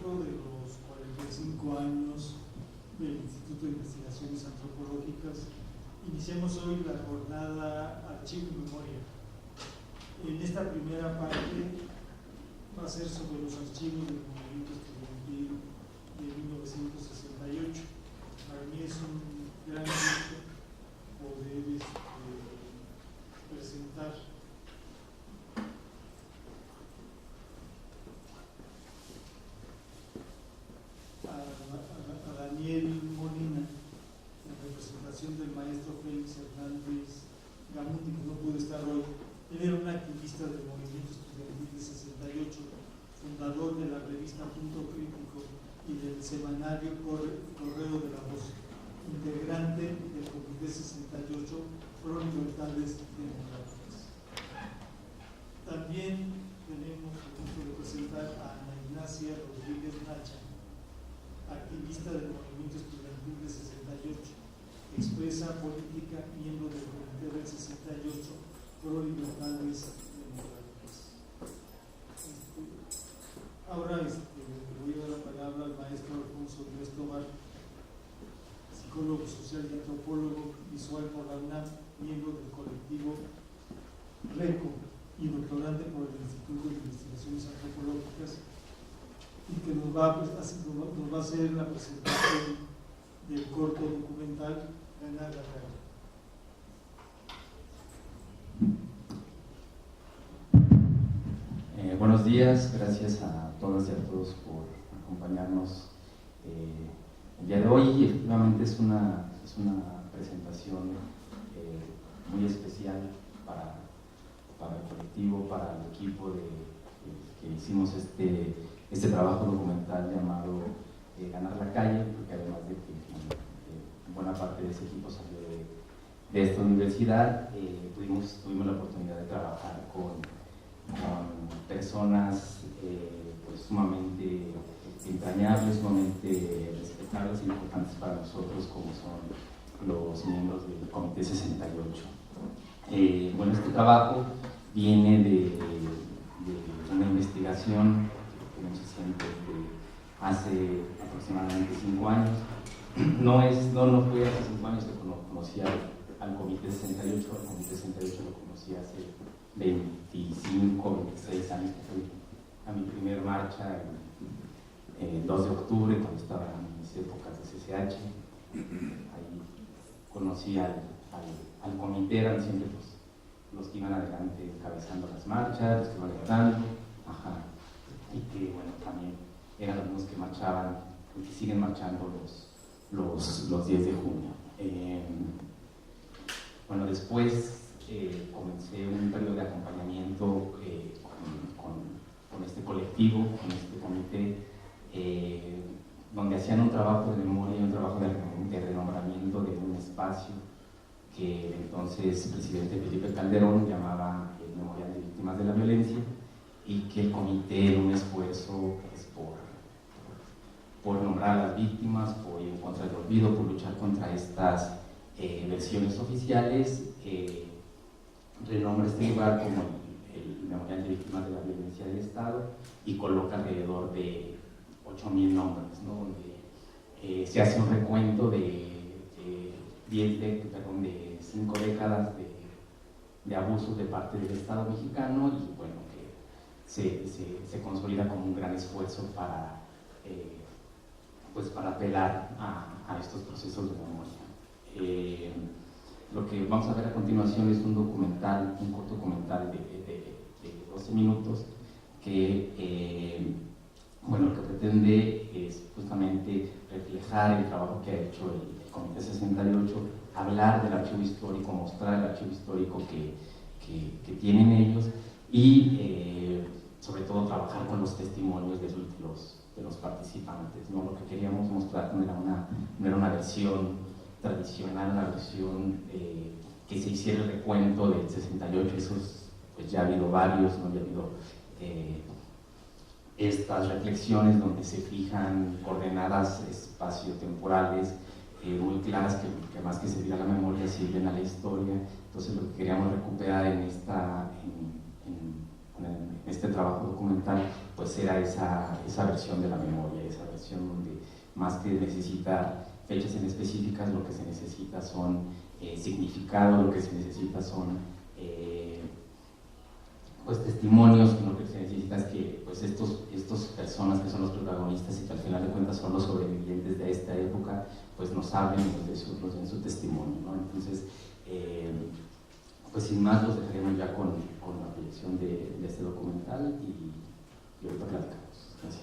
marco de los 45 años del Instituto de Investigaciones Antropológicas, iniciamos hoy la jornada Archivo y Memoria. En esta primera parte va a ser sobre los archivos del movimiento estudiantil de 1968. Para mí es un gran gusto poder presentar a Daniel Molina en representación del maestro Félix Hernández Gamundi, que no pudo estar hoy. Él era un activista del movimiento estudiantil de 68, fundador de la revista Punto Crítico y del semanario Correo de la Voz, integrante del Comité 68 Pro Libertades Democráticas. También tenemos el gusto de presentar a Ana Ignacia Rodríguez Nacha, activista del movimiento estudiantil de 68, expresa política, miembro del Comité del 68 Pro Libertades Democráticas. Ahora le voy a dar la palabra al maestro Alfonso Díaz Tobar, psicólogo social y antropólogo visual por la UNAM, miembro del colectivo RECO y doctorante por el Instituto de Investigaciones Antropológicas, y que nos va a hacer la presentación del corto documental Ganar la Guerra. Buenos días, gracias a todas y a todos por acompañarnos el día de hoy. Efectivamente es una presentación muy especial para el colectivo, para el equipo que hicimos este trabajo documental llamado Ganar la Calle, porque además de que buena parte de ese equipo salió de esta universidad, tuvimos la oportunidad de trabajar con personas pues sumamente entrañables, sumamente respetables e importantes para nosotros, como son los miembros del Comité 68. Bueno, este trabajo viene de una investigación que nos hicimos hace aproximadamente 5 años. No fue hace 5 años que conocí al Comité 68, al Comité 68 lo conocí hace 25, 26 años, que fue a mi primer marcha el 2 de octubre, cuando estaba en mis épocas de CCH. Ahí conocí al comité, eran siempre los que iban adelante encabezando las marchas, los que iban ganando, y que bueno, también eran los mismos que marchaban y que siguen marchando los 10 de junio. Bueno, después comencé un periodo de acompañamiento con este colectivo, con este comité, donde hacían un trabajo de memoria y un trabajo de renombramiento de un espacio que el entonces presidente Felipe Calderón llamaba el Memorial de Víctimas de la Violencia, y que el comité, en un esfuerzo pues, por nombrar a las víctimas, por ir en contra del olvido, por luchar contra estas versiones oficiales, renombra este lugar como el Memorial de Víctimas de la Violencia del Estado y coloca alrededor de 8,000 nombres, ¿no? Donde se hace un recuento de 5 décadas de abusos de parte del Estado mexicano, y bueno, que se consolida como un gran esfuerzo para apelar a estos procesos de memoria. Lo que vamos a ver a continuación es un corto documental de 12 minutos que lo que pretende es justamente reflejar el trabajo que ha hecho el Comité 68, hablar del archivo histórico, mostrar el archivo histórico que tienen ellos, y sobre todo trabajar con los testimonios de los participantes, ¿no? Lo que queríamos mostrar no era una versión tradicional, una versión que se hiciera el recuento del 68, esos pues ya ha habido varios, ¿no? Ya ha habido estas reflexiones donde se fijan coordenadas espaciotemporales muy claras que más que servir a la memoria sirven a la historia. Entonces lo que queríamos recuperar en este trabajo documental pues era esa versión de la memoria, esa versión donde más que necesita fechas en específicas, lo que se necesita son significados, lo que se necesita son pues testimonios, lo que se necesita es que pues estos personas que son los protagonistas y que al final de cuentas son los sobrevivientes de esta época, pues nos hablen y nos den su testimonio, ¿no? Entonces, pues sin más los dejaremos ya con la proyección de este documental y ahorita platicamos. Gracias.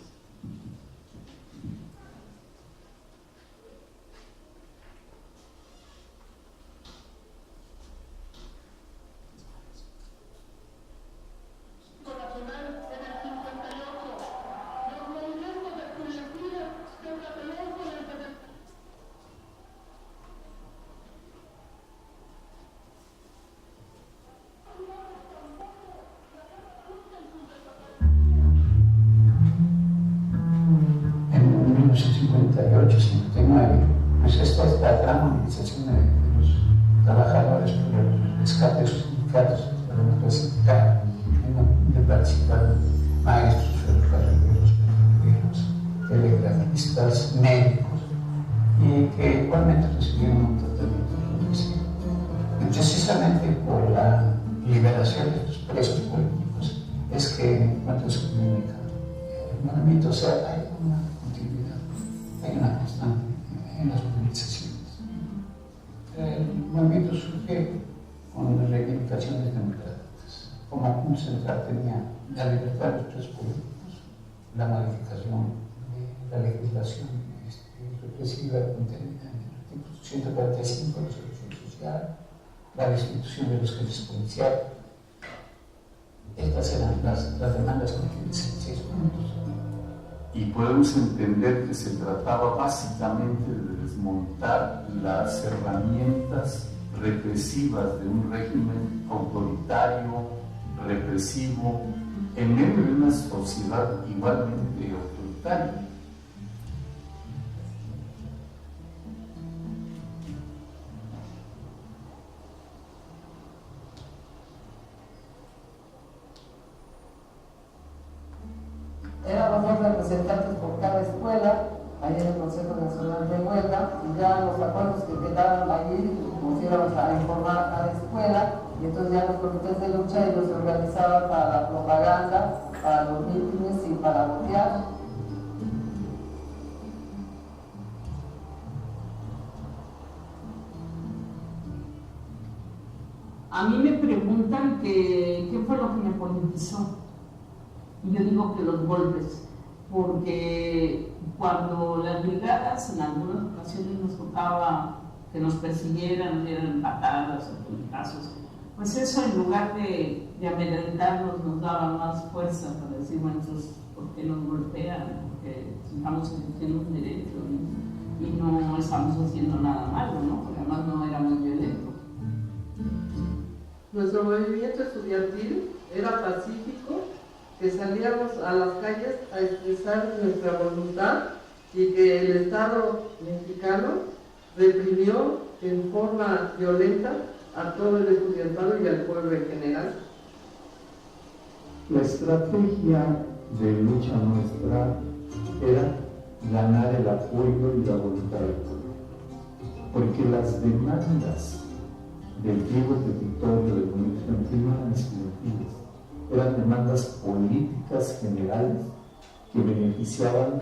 En 1958-59, pues esta es la gran movilización de los trabajadores por el rescate de sus sindicatos, de la democracia sindical, en donde participaron maestros, ferrocarrileros, petroleros, telegrafistas, médicos, y que igualmente recibieron un tratamiento reducido. Precisamente por la liberación de los presos políticos es que encuentra su clínica el movimiento. O sea, hay una continuidad, hay una constante en las movilizaciones. El movimiento surge con las reivindicaciones democráticas. Como punto central tenía la libertad de los presos políticos, la modificación de la legislación represiva contenida en el artículo 145 de la Resolución Social, la destitución de los jefes policiales. Estas eran las demandas contidas en 6 puntos. Y podemos entender que se trataba básicamente de desmontar las herramientas represivas de un régimen autoritario, represivo, en medio de una sociedad igualmente autoritaria. Éramos 2 representantes por cada escuela, ahí en el Consejo Nacional de Huelga, y ya los acuerdos que quedaron allí, nos íbamos a informar a cada escuela, y entonces ya los comités de lucha ellos se organizaban para la propaganda, para los mítines y para votear. A mí me preguntan qué fue lo que me politizó. Y yo digo que los golpes, porque cuando las brigadas en algunas ocasiones nos tocaba que nos persiguieran, nos dieran patadas o puñetazos, pues eso en lugar de amedrentarnos nos daba más fuerza para decir, bueno, entonces, ¿por qué nos golpean? Porque estamos ejerciendo un derecho y no estamos haciendo nada malo, ¿no? Porque además no éramos violentos. Nuestro movimiento estudiantil era pacífico, que salíamos a las calles a expresar nuestra voluntad y que el Estado mexicano reprimió en forma violenta a todo el estudiantado y al pueblo en general. La estrategia de lucha nuestra era ganar el apoyo y la voluntad del pueblo, porque las demandas del pliego petitorio del movimiento estudiantil no eran estudiantiles, eran demandas políticas generales que beneficiaban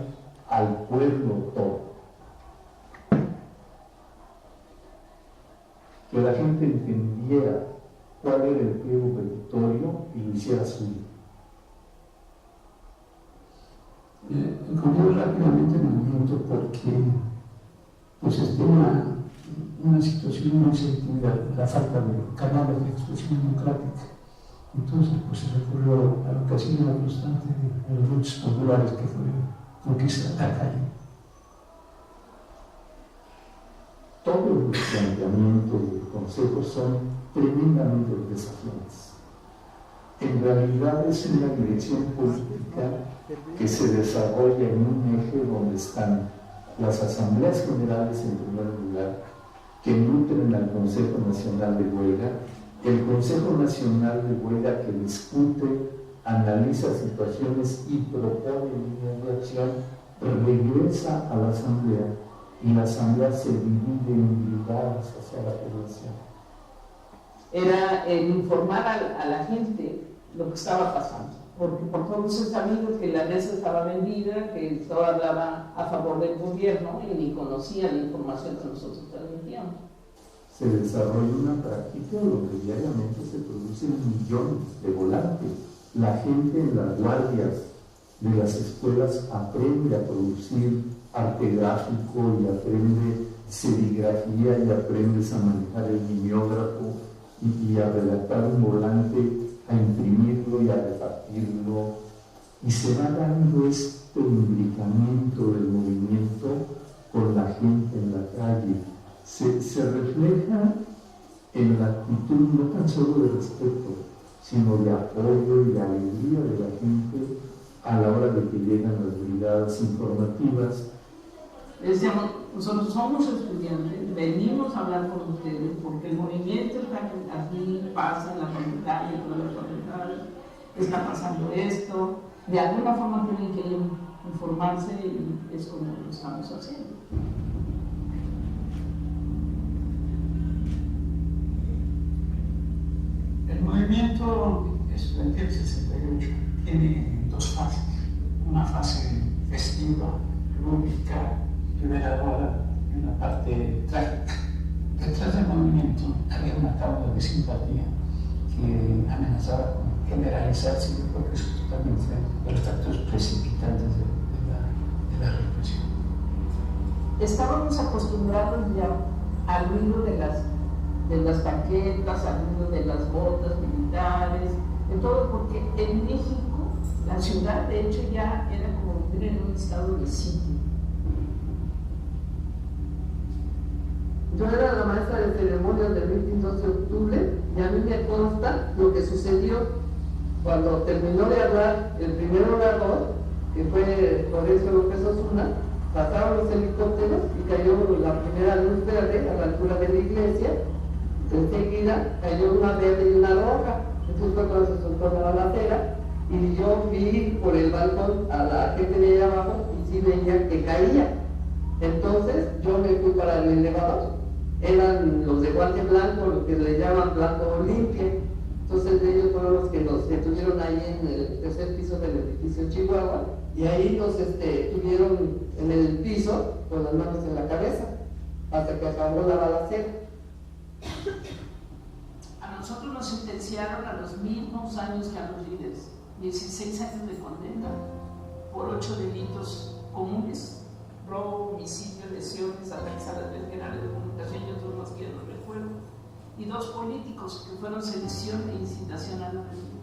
al pueblo todo. Que la gente entendiera cuál era el pliego petitorio y lo hiciera suyo. Cambió rápidamente el movimiento porque pues una situación muy sentida, la falta de canales de expresión democrática. Entonces pues se recurrió a lo que ha sido la constante de los luchas populares, que fue conquista de la calle. Todos los planteamientos del Consejo son tremendamente desafiantes. En realidad es una dirección política que se desarrolla en un eje donde están las asambleas generales en primer lugar, que nutren al Consejo Nacional de Huelga, el Consejo Nacional de Huelga que discute analiza situaciones y propone líneas de acción, regresa a la asamblea y la asamblea se divide en brigadas hacia la población. Era el informar a la gente lo que estaba pasando, porque por todos es sabido que la mesa estaba vendida, que todo hablaba a favor del gobierno y ni conocía la información que nosotros transmitíamos. Se desarrolla una práctica donde diariamente se producen millones de volantes. La gente en las guardias de las escuelas aprende a producir arte gráfico y aprende serigrafía y aprendes a manejar el mimeógrafo y a redactar un volante, a imprimirlo y a repartirlo. Y se va dando este imbricamiento del movimiento con la gente en la calle. Se refleja en la actitud no tan solo de respeto, sino de apoyo y de alegría de la gente a la hora de que llegan las brigadas informativas. Les decíamos, nosotros somos estudiantes, venimos a hablar con ustedes porque el movimiento está aquí, pasa en la facultad y en todas las facultades, está pasando esto, de alguna forma tienen que informarse y es como lo estamos haciendo. El movimiento estudiantil 68 tiene dos fases, una fase festiva, lúdica, liberadora y una parte trágica. Detrás del movimiento había una causa de simpatía que amenazaba con generalizarse, y yo creo que eso también fue los factores precipitantes de la represión. Estábamos acostumbrados ya al ruido de las tanquetas, al ruido de las botas militares, de todo, porque en México la ciudad de hecho ya era como vivir en un estado de sitio. Yo era la maestra de ceremonias del 22 de octubre y a mí me consta lo que sucedió cuando terminó de hablar el primer orador, que fue Florencio López Osuna. Pasaron los helicópteros y cayó la primera luz verde a la altura de la iglesia. Enseguida cayó una verde y una roja. Entonces fue cuando se soltó la balacera y yo vi por el balcón a la gente de allá abajo y sí veía que caía. Entonces yo me fui para el elevador. Eran los de guante blanco, lo que le llaman blanco limpia. Entonces ellos fueron los que nos detuvieron ahí en el tercer piso del edificio Chihuahua y ahí nos tuvieron en el piso con las manos en la cabeza hasta que acabó la balacera. A nosotros nos sentenciaron a los mismos años que a los líderes, 16 años de condena por 8 delitos comunes: robo, homicidio, lesiones, ataques a las redes generales de comunicación y otros más que no recuerdo, y 2 políticos que fueron sedición e incitación a la rebelión.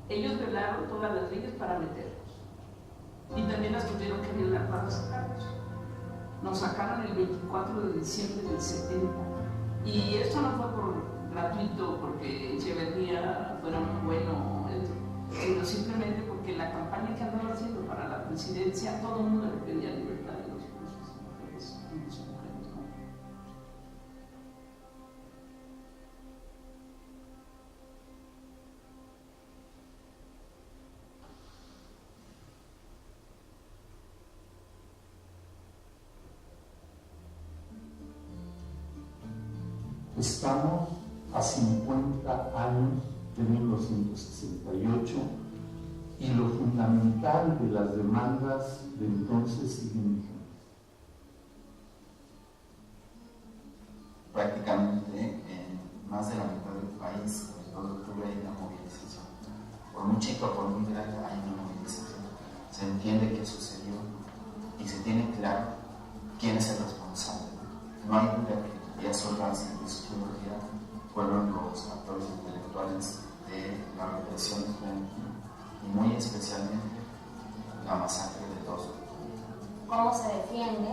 Ellos violaron todas las leyes para meternos y también las tuvieron que violar para sacarnos. Nos sacaron el 24 de diciembre del 70 y esto no fue por gratuito porque Echeverría fuera muy bueno, sino simplemente porque la campaña que andaba haciendo para la presidencia, todo el mundo le pedía libertad de los presos, mujeres, hombres y mujeres, ¿no? Estamos a 50 años de 1968 y lo fundamental de las demandas de entonces siguen vigentes. Prácticamente en más de la mitad del país, el 2 de octubre hay una movilización. Por muy chica o por muy grande hay una movilización. Se entiende qué sucedió y se tiene claro quién es el responsable. No hay duda que Díaz Ordaz y Luis Echeverría fueron los actores intelectuales de la represión estudiantil y muy especialmente la masacre de 2 de octubre. ¿Cómo se defiende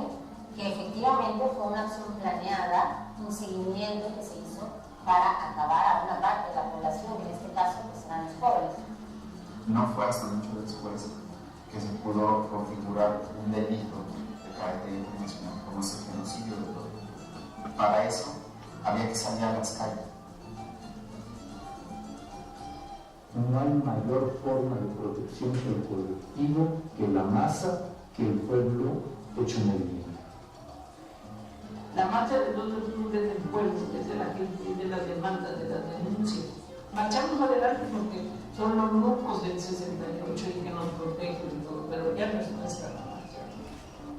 que efectivamente fue una acción planeada, un seguimiento que se hizo para acabar a una parte de la población, en este caso pues eran los jóvenes? No fue hasta mucho después que se pudo configurar un delito de carácter internacional como es el genocidio de 2 de octubre. Para eso había que salir a las calles. No hay mayor forma de protección del colectivo que la masa, que el pueblo hecho movimiento. La marcha de 2 de octubre del pueblo, es de la gente, de las demandas, de las denuncias. Marchamos adelante porque son los grupos del 68 y que nos protegen y todo, pero ya no es nuestra la marcha.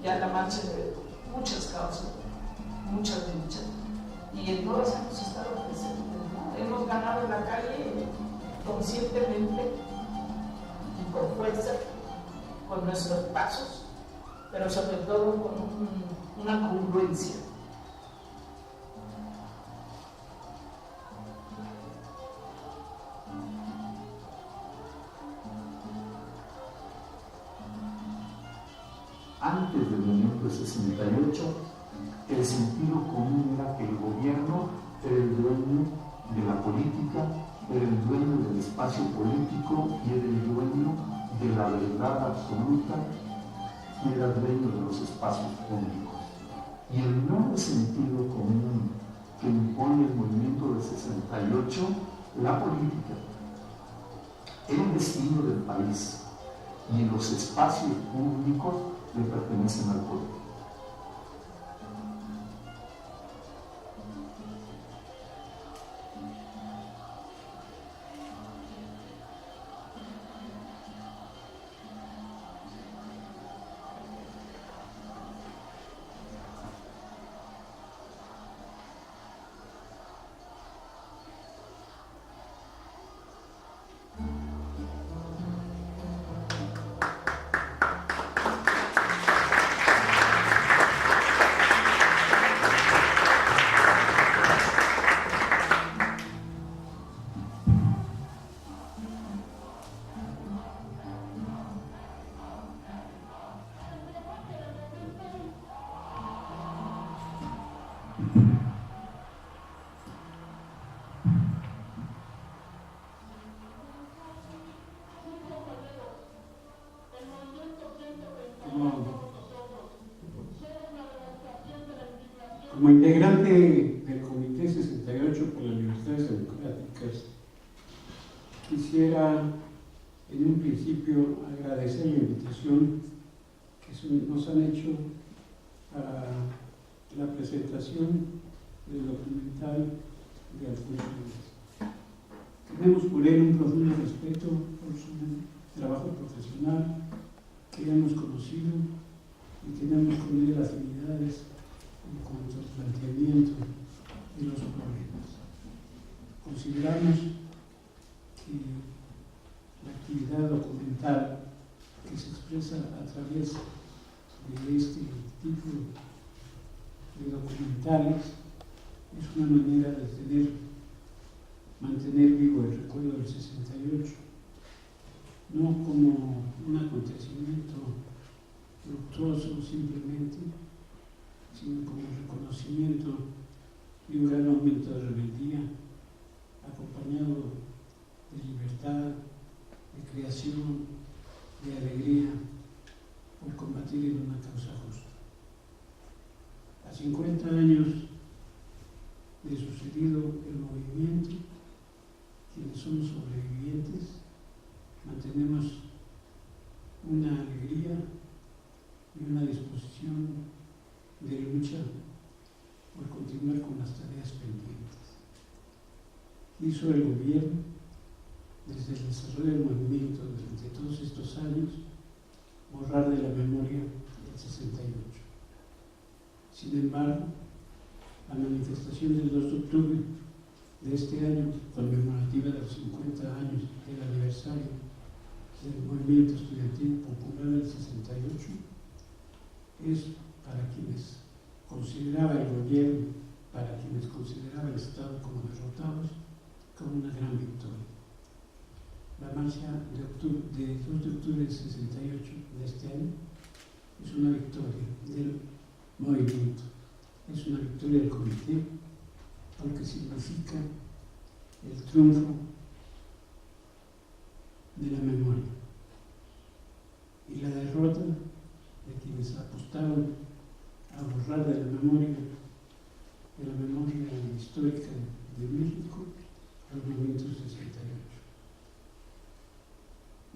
Ya la marcha de muchas causas, muchas luchas. Y en todas hemos estado presentes, ¿no? Hemos ganado en la calle conscientemente y con fuerza, con nuestros pasos, pero sobre todo con una congruencia. Antes del movimiento 68, el sentido común era que el gobierno era el dueño de la política, era el dueño del espacio político y era el dueño de la verdad absoluta y era el dueño de los espacios públicos. Y el nuevo sentido común que impone el movimiento del 68, la política, el destino del país y los espacios públicos le pertenecen al pueblo. Como integrante del Comité 68 por las Libertades Democráticas, quisiera en un principio agradecer la invitación que nos han hecho a la presentación del documental de Alfonso Reyes. Tenemos por él un profundo respeto por su trabajo profesional, que hemos conocido y tenemos con él afinidades en cuanto al planteamiento de los problemas. Consideramos que la actividad documental que se expresa a través de este tipo de documentales es una manera de mantener vivo el recuerdo del 68, no como un acontecimiento luctuoso simplemente, sino como reconocimiento de un gran aumento de rebeldía, acompañado de libertad, de creación, de alegría, por combatir en una causa justa. A 50 años de sucedido el movimiento, quienes somos sobrevivientes, mantenemos una alegría y una disposición de lucha por continuar con las tareas pendientes. Hizo el gobierno, desde el desarrollo del movimiento durante todos estos años, borrar de la memoria el 68. Sin embargo, la manifestación del 2 de octubre de este año, conmemorativa de los 50 años del aniversario del movimiento estudiantil popular del 68, es para quienes consideraba el gobierno, para quienes consideraba el Estado como derrotados, como una gran victoria. La marcha de 2 de octubre del 68 de este año es una victoria del movimiento, es una victoria del comité, porque significa el triunfo de la memoria y la derrota de quienes apostaban a borrar de la memoria histórica de México al movimiento 68.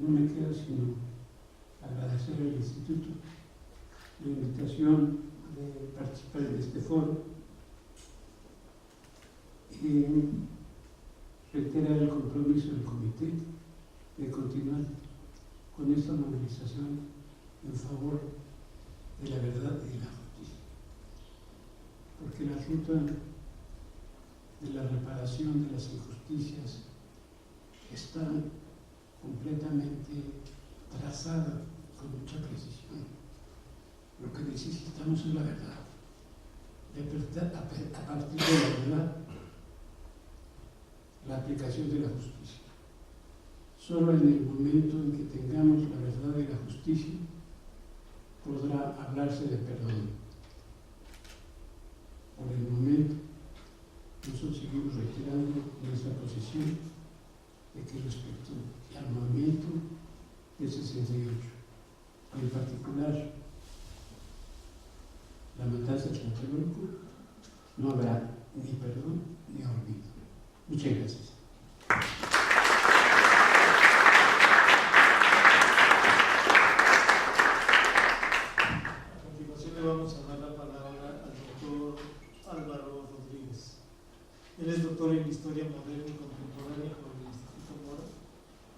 no me queda sino agradecer al Instituto la invitación de participar en este foro y reiterar el compromiso del comité de continuar con esta movilización en favor de la verdad y de la justicia, porque la ruta de la reparación de las injusticias está completamente trazada con mucha precisión. Lo que necesitamos es la verdad. A partir de la verdad, la aplicación de la justicia. Solo en el momento en que tengamos la verdad y la justicia podrá hablarse de perdón. Por el momento, nosotros seguimos reiterando nuestra posición de que respecto al movimiento del 68, y en particular la matanza de Tlatelolco, no habrá ni perdón ni olvido. Muchas gracias. A continuación le vamos a dar la palabra al doctor Álvaro Rodríguez. Él es doctor en Historia Moderna y Contemporánea por el Instituto Mora,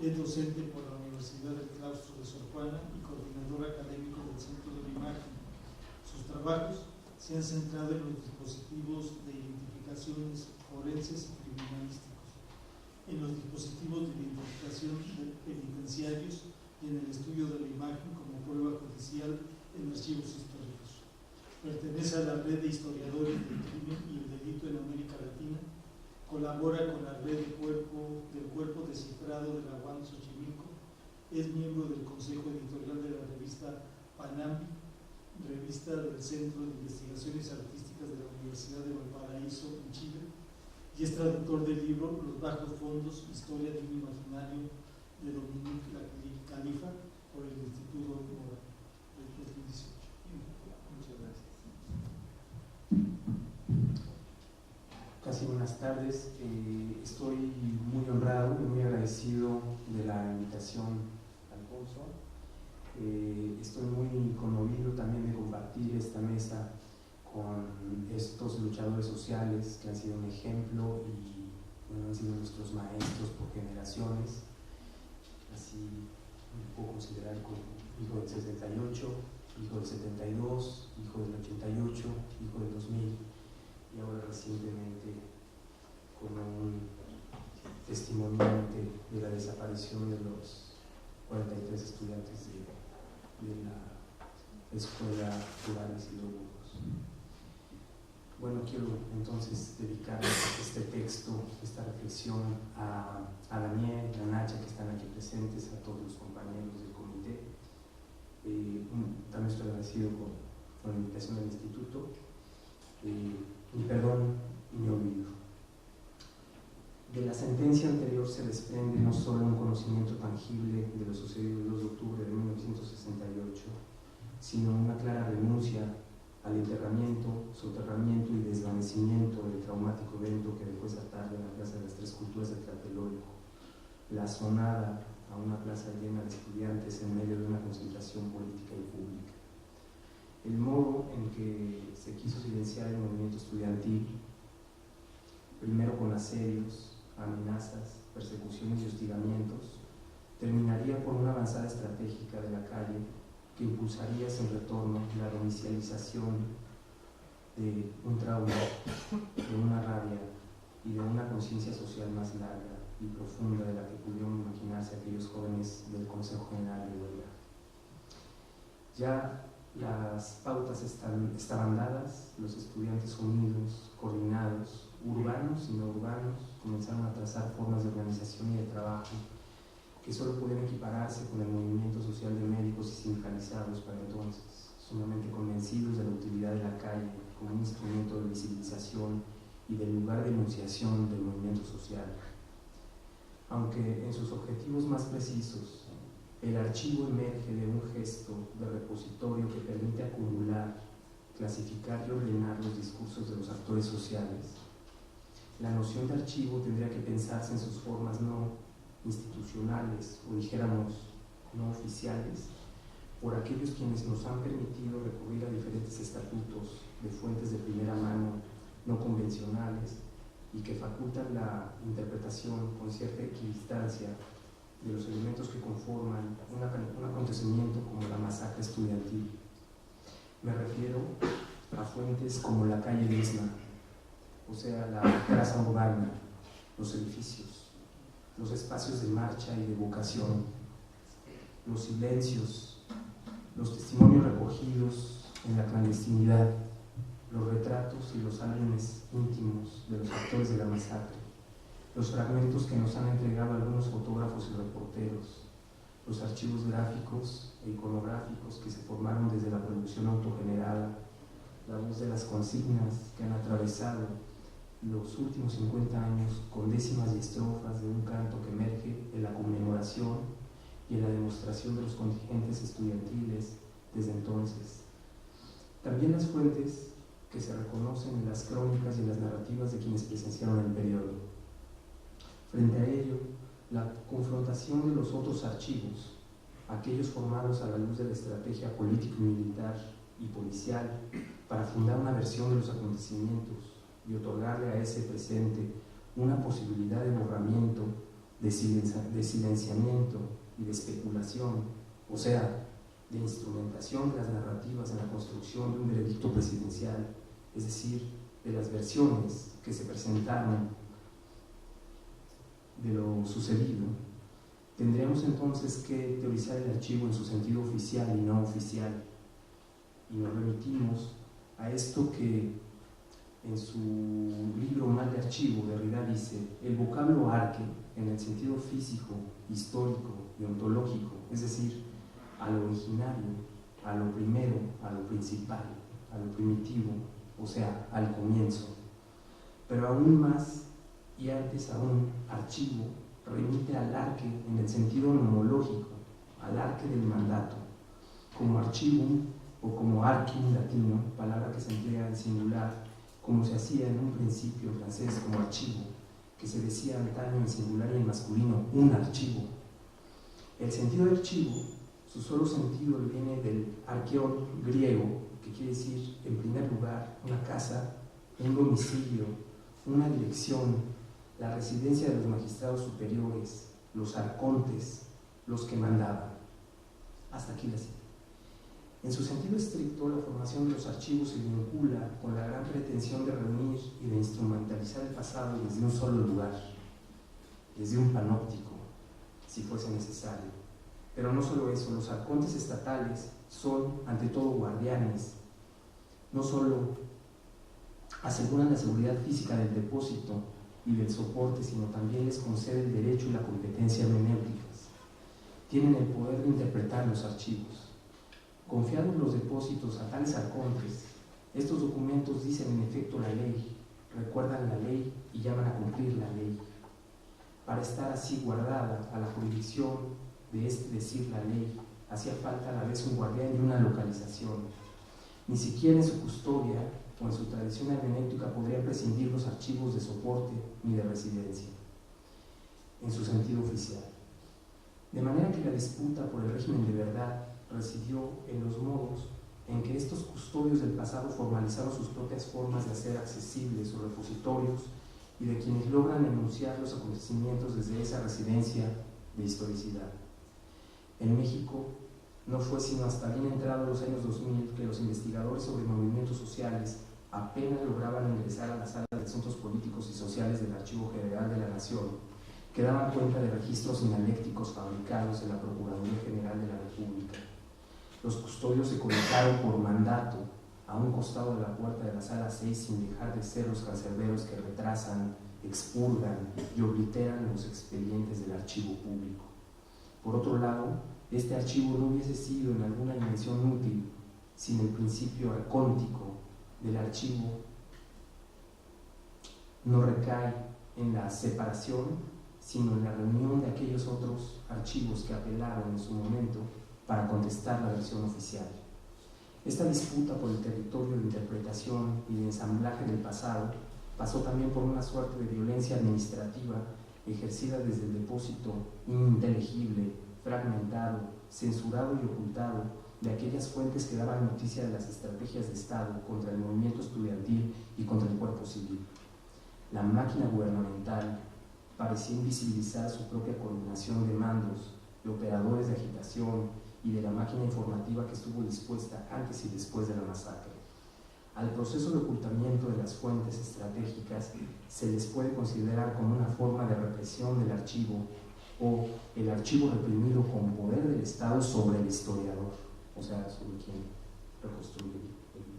es docente por la Universidad del Claustro de Sor Juana y coordinador académico del Centro de la Imagen. Sus trabajos se han centrado en los dispositivos de identificaciones forenses y criminalísticos, en los dispositivos de identificación penitenciarios y en el estudio de la imagen como prueba judicial en archivos históricos. Pertenece a la red de historiadores del crimen y el delito en América Latina, colabora con la red del cuerpo descifrado de la UAM Xochimilco, es miembro del consejo editorial de la revista Panambi, revista del Centro de Investigaciones Artísticas de la Universidad de Valparaíso en Chile, y es traductor del libro Los Bajos Fondos, Historia de un Imaginario de Dominique Califa por el Instituto Mora del 2018. Muchas gracias. Casi buenas tardes. Estoy muy honrado y muy agradecido de la invitación, Alfonso. Estoy muy conmovido también de compartir esta mesa con estos luchadores sociales que han sido un ejemplo y bueno, han sido nuestros maestros por generaciones. Así me puedo considerar como hijo del 68, hijo del 72, hijo del 88, hijo del 2000 y ahora recientemente como un testimoniante de la desaparición de los 43 estudiantes de la Escuela Rural Isidro Burgos. Bueno, quiero entonces dedicar este texto, esta reflexión a Daniel, a Nacha, que están aquí presentes, a todos los compañeros del comité. También estoy agradecido con la invitación del instituto. Mi perdón y mi olvido. De la sentencia anterior se desprende no solo un conocimiento tangible de lo sucedido el 2 de octubre de 1968, sino una clara renuncia al enterramiento, soterramiento y desvanecimiento del traumático evento que dejó esa tarde en la Plaza de las Tres Culturas de Tlatelolco, la sonada a una plaza llena de estudiantes en medio de una concentración política y pública. El modo en que se quiso silenciar el movimiento estudiantil, primero con asedios, amenazas, persecuciones y hostigamientos, terminaría por una avanzada estratégica de la calle que impulsaría sin retorno la domicilización de un trauma, de una rabia y de una conciencia social más larga y profunda de la que pudieron imaginarse aquellos jóvenes del Consejo General de Huelga. Ya las pautas estaban dadas, los estudiantes unidos, coordinados, urbanos y no urbanos, comenzaron a trazar formas de organización y de trabajo que solo podían equipararse con el movimiento social de médicos y sindicalizados para entonces, sumamente convencidos de la utilidad de la calle como un instrumento de visibilización y del lugar de enunciación del movimiento social. Aunque en sus objetivos más precisos, el archivo emerge de un gesto de repositorio que permite acumular, clasificar y ordenar los discursos de los actores sociales, la noción de archivo tendría que pensarse en sus formas no institucionales, o dijéramos no oficiales, por aquellos quienes nos han permitido recurrir a diferentes estatutos de fuentes de primera mano no convencionales y que facultan la interpretación con cierta equidistancia de los elementos que conforman un acontecimiento como la masacre estudiantil. Me refiero a fuentes como la calle misma, o sea, la plaza urbana, los edificios, los espacios de marcha y de vocación, los silencios, los testimonios recogidos en la clandestinidad, los retratos y los álbumes íntimos de los actores de la masacre, los fragmentos que nos han entregado algunos fotógrafos y reporteros, los archivos gráficos e iconográficos que se formaron desde la producción autogenerada, la voz de las consignas que han atravesado los últimos 50 años con décimas y estrofas de un canto que emerge en la conmemoración y en la demostración de los contingentes estudiantiles desde entonces. También las fuentes que se reconocen en las crónicas y en las narrativas de quienes presenciaron el periodo. Frente a ello, la confrontación de los otros archivos, aquellos formados a la luz de la estrategia político-militar y policial para fundar una versión de los acontecimientos y otorgarle a ese presente una posibilidad de borramiento, de silenciamiento y de especulación, o sea, de instrumentación de las narrativas en la construcción de un veredicto presidencial, es decir, de las versiones que se presentaron de lo sucedido, tendríamos entonces que teorizar el archivo en su sentido oficial y no oficial, y nos remitimos a esto que en su libro Mal de Archivo, Derrida dice: el vocablo arque, en el sentido físico, histórico y ontológico, es decir, a lo originario, a lo primero, a lo principal, a lo primitivo, o sea, al comienzo. Pero aún más, y antes aún, archivo remite al arque en el sentido nomológico, al arque del mandato, como archivum o como archim latino, palabra que se emplea en singular, como se hacía en un principio francés como archivo, que se decía antaño en singular y en masculino, un archivo. El sentido de archivo, su solo sentido viene del arqueón griego, que quiere decir, en primer lugar, una casa, un domicilio, una dirección, la residencia de los magistrados superiores, los arcontes, los que mandaban. Hasta aquí la cita. En su sentido estricto, la formación de los archivos se vincula con la gran pretensión de reunir y de instrumentalizar el pasado desde un solo lugar, desde un panóptico, si fuese necesario. Pero no solo eso, los arcontes estatales son, ante todo, guardianes. No solo aseguran la seguridad física del depósito y del soporte, sino también les concede el derecho y la competencia hermenéuticas. Tienen el poder de interpretar los archivos. Confiados los depósitos a tales arcontes, estos documentos dicen en efecto la ley, recuerdan la ley y llaman a cumplir la ley. Para estar así guardada a la jurisdicción de este decir la ley, hacía falta a la vez un guardián y una localización. Ni siquiera en su custodia o en su tradición hermenéutica podrían prescindir los archivos de soporte ni de residencia, en su sentido oficial. De manera que la disputa por el régimen de verdad residió en los modos en que estos custodios del pasado formalizaron sus propias formas de hacer accesibles sus repositorios y de quienes logran enunciar los acontecimientos desde esa residencia de historicidad. En México no fue sino hasta bien entrados los años 2000 que los investigadores sobre movimientos sociales apenas lograban ingresar a la sala de asuntos políticos y sociales del Archivo General de la Nación, que daban cuenta de registros inalécticos fabricados en la Procuraduría General de la República. Los custodios se colocaron por mandato a un costado de la puerta de la sala 6 sin dejar de ser los cancerberos que retrasan, expurgan y obliteran los expedientes del archivo público. Por otro lado, este archivo no hubiese sido en alguna dimensión útil sin el principio arcóntico del archivo. No recae en la separación, sino en la reunión de aquellos otros archivos que apelaron en su momento para contestar la versión oficial. Esta disputa por el territorio de interpretación y de ensamblaje del pasado pasó también por una suerte de violencia administrativa ejercida desde el depósito ininteligible, fragmentado, censurado y ocultado de aquellas fuentes que daban noticia de las estrategias de Estado contra el movimiento estudiantil y contra el cuerpo civil. La máquina gubernamental parecía invisibilizar su propia coordinación de mandos, de operadores de agitación y de la máquina informativa que estuvo dispuesta antes y después de la masacre. Al proceso de ocultamiento de las fuentes estratégicas se les puede considerar como una forma de represión del archivo o el archivo reprimido con poder del Estado sobre el historiador, o sea, sobre quien reconstruye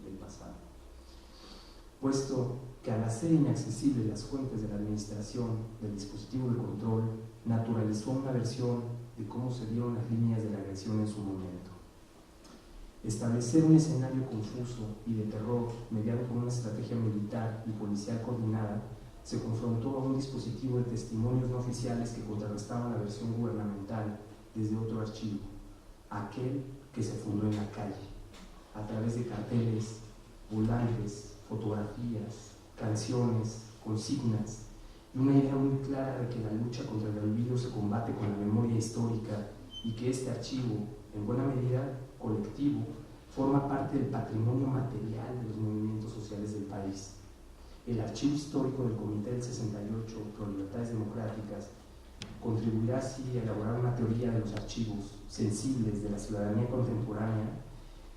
el pasado. Puesto que al hacer inaccesibles las fuentes de la administración del dispositivo de control, naturalizó una versión de cómo se dieron las líneas de la agresión en su momento. Establecer un escenario confuso y de terror mediado por una estrategia militar y policial coordinada se confrontó a un dispositivo de testimonios no oficiales que contrarrestaban la versión gubernamental desde otro archivo, aquel que se fundó en la calle, a través de carteles, volantes, fotografías, canciones, consignas y una idea muy clara de que la lucha contra el olvido se combate con la memoria histórica y que este archivo, en buena medida colectivo, forma parte del patrimonio material de los movimientos sociales del país. El archivo histórico del Comité del 68 Pro Libertades Democráticas contribuirá así a elaborar una teoría de los archivos sensibles de la ciudadanía contemporánea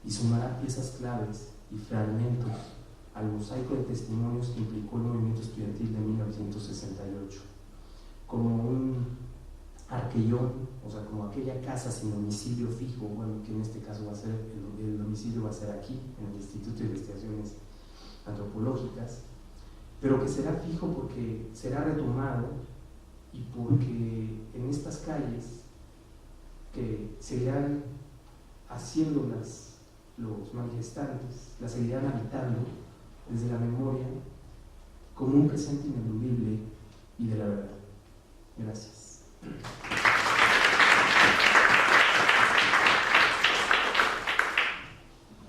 y sumará piezas claves y fragmentos al mosaico de testimonios que implicó el movimiento estudiantil de 1968, como un arquellón, o sea, como aquella casa sin domicilio fijo, bueno, que en este caso va a ser, el domicilio va a ser aquí, en el Instituto de Investigaciones Antropológicas, pero que será fijo porque será retomado y porque en estas calles que seguirán haciéndolas los manifestantes, las seguirán habitando desde la memoria como un presente ineludible y de la verdad. Gracias.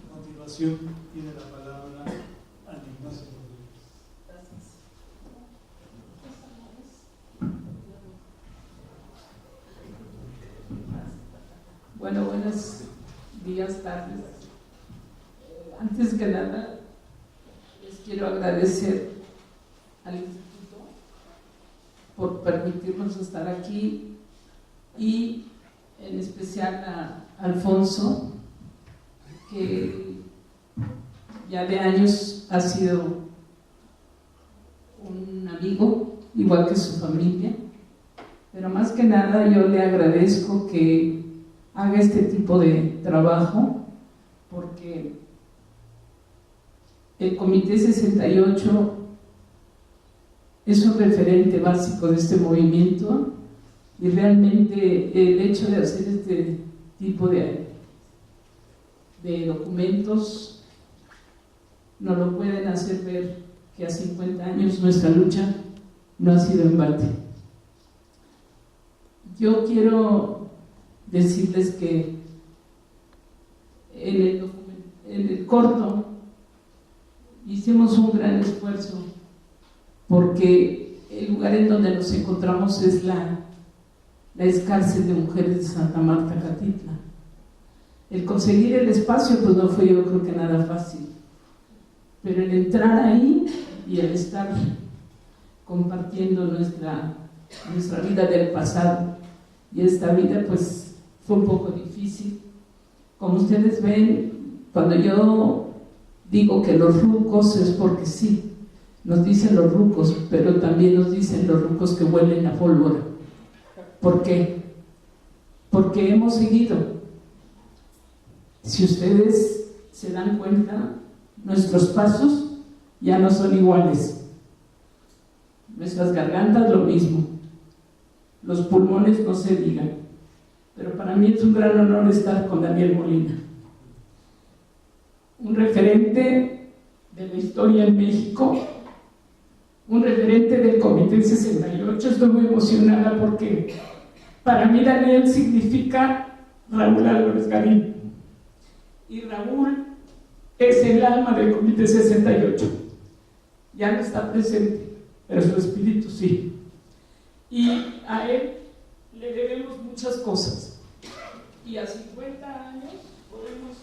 A continuación tiene la palabra Ana Ignacia Rodríguez. Gracias. Bueno, buenos días, tardes. Antes que nada, les quiero agradecer al Instituto por permitirnos estar aquí y en especial a Alfonso, que ya de años ha sido un amigo, igual que su familia, pero más que nada yo le agradezco que haga este tipo de trabajo, porque el Comité 68 es un referente básico de este movimiento y realmente el hecho de hacer este tipo de documentos nos lo pueden hacer ver que a 50 años nuestra lucha no ha sido en balde. Yo quiero decirles que en el corto hicimos un gran esfuerzo porque el lugar en donde nos encontramos es la cárcel de mujeres de Santa Marta, Catitla. El conseguir el espacio pues no fue, yo creo que nada fácil, pero el entrar ahí y el estar compartiendo nuestra vida del pasado y esta vida pues fue un poco difícil. Como ustedes ven, cuando yo digo que los rucos es porque sí, nos dicen los rucos, pero también nos dicen los rucos que huelen a pólvora. ¿Por qué? Porque hemos seguido. Si ustedes se dan cuenta, nuestros pasos ya no son iguales. Nuestras gargantas lo mismo. Los pulmones no se digan. Pero para mí es un gran honor estar con Daniel Molina, un referente de la historia en México, un referente del Comité 68. Estoy muy emocionada porque para mí Daniel significa Raúl Álvarez Garín y Raúl es el alma del Comité 68. Ya no está presente, pero su espíritu sí, y a él le debemos muchas cosas. y a 50 años podemos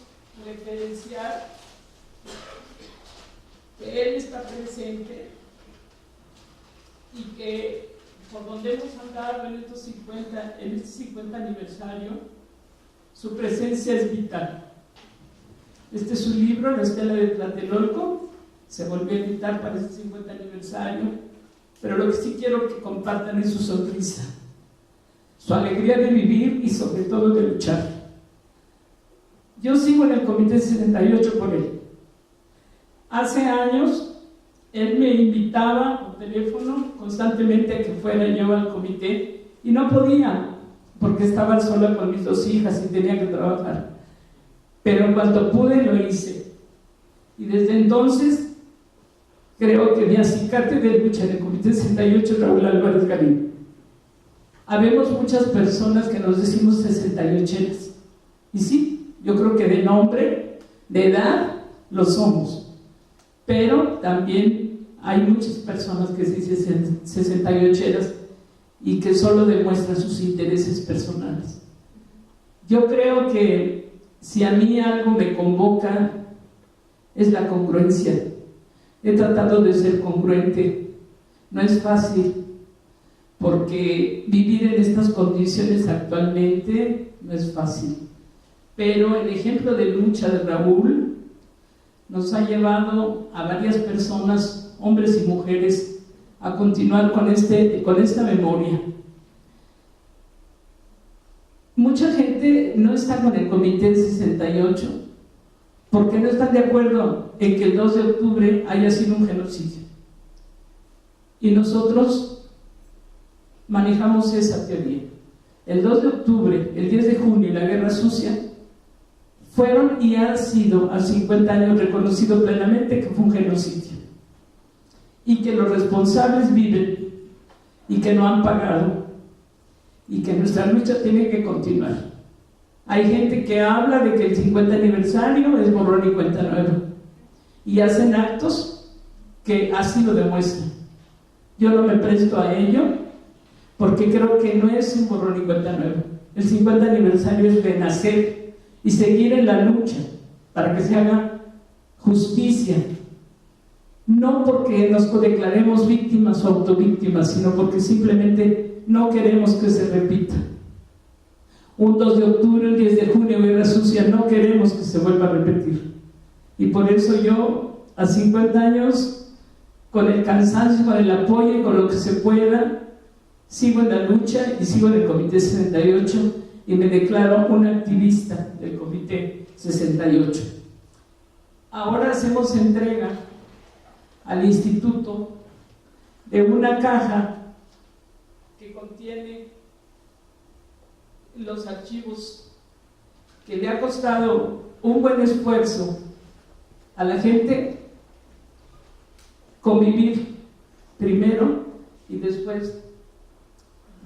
referenciar que él está presente y que por donde hemos andado en este 50 aniversario, su presencia es vital. Este es su libro, La Estela de Tlatelolco, se volvió a editar para este 50 aniversario, pero lo que sí quiero que compartan es su sonrisa, su alegría de vivir y sobre todo de luchar. Yo sigo en el Comité 68 por él. Hace años él me invitaba por teléfono constantemente a que fuera yo al comité y no podía porque estaba sola con mis 2 hijas y tenía que trabajar, pero en cuanto pude lo hice y desde entonces creo que mi acicate de lucha en el Comité 68 es Raúl Álvarez Garín. Habemos muchas personas que nos decimos 68eras y sí, yo creo que de nombre, de edad, lo somos, pero también hay muchas personas que se dicen 68eras y que solo demuestran sus intereses personales. Yo creo que si a mí algo me convoca es la congruencia. He tratado de ser congruente. No es fácil, porque vivir en estas condiciones actualmente no es fácil. Pero el ejemplo de lucha de Raúl nos ha llevado a varias personas, hombres y mujeres, a continuar con esta memoria. Mucha gente no está con el Comité 68 porque no están de acuerdo en que el 2 de octubre haya sido un genocidio. Y nosotros manejamos esa teoría. El 2 de octubre, el 10 de junio y la Guerra Sucia fueron y han sido a 50 años reconocido plenamente que fue un genocidio y que los responsables viven y que no han pagado y que nuestra lucha tiene que continuar. Hay gente que habla de que el 50 aniversario es borrón y cuenta nueva y hacen actos que así lo demuestran. Yo no me presto a ello porque creo que no es un borrón y cuenta nueva. El 50 aniversario es renacer y seguir en la lucha para que se haga justicia, no porque nos declaremos víctimas o autovíctimas, sino porque simplemente no queremos que se repita. Un 2 de octubre, un 10 de junio, Guerra Sucia, no queremos que se vuelva a repetir. Y por eso yo, a 50 años, con el cansancio, con el apoyo y con lo que se pueda, sigo en la lucha y sigo en el Comité 68 y me declaro una activista del Comité 68. Ahora hacemos entrega al instituto de una caja que contiene los archivos que le ha costado un buen esfuerzo a la gente convivir primero y después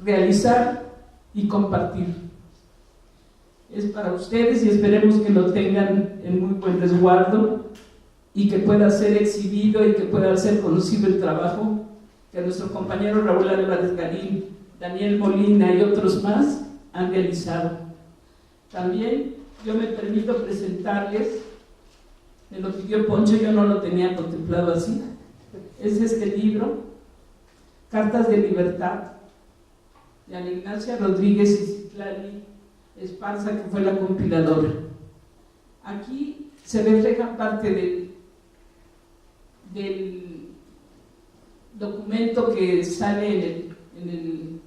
realizar y compartir. Es para ustedes y esperemos que lo tengan en muy buen resguardo y que pueda ser exhibido y que pueda ser conocido el trabajo que nuestro compañero Raúl Álvarez Garín, Daniel Molina y otros más han realizado. También yo me permito presentarles, me lo pidió Poncho, yo no lo tenía contemplado así, es este libro, Cartas de Libertad, de Ana Ignacia Rodríguez y Citlali Esparza, que fue la compiladora. Aquí se refleja parte del documento que sale en el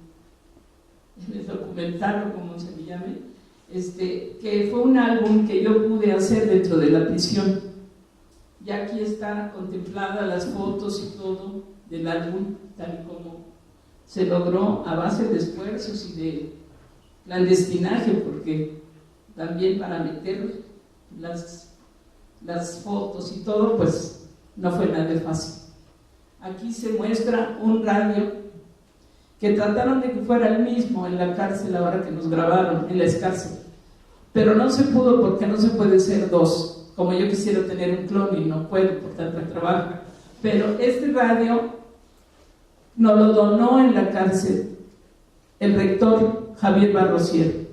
documental, o como se le llame, que fue un álbum que yo pude hacer dentro de la prisión. Ya aquí está contemplada las fotos y todo del álbum, tal y como se logró a base de esfuerzos y de clandestinaje, porque también para meter las fotos y todo, pues no fue nada fácil. Aquí se muestra un radio que trataron de que fuera el mismo en la cárcel ahora que nos grabaron, en la escárcel, pero no se pudo porque no se puede ser dos, como yo quisiera tener un clon y no puedo por tanto trabajo. Pero este radio nos lo donó en la cárcel el rector Javier Barrosier,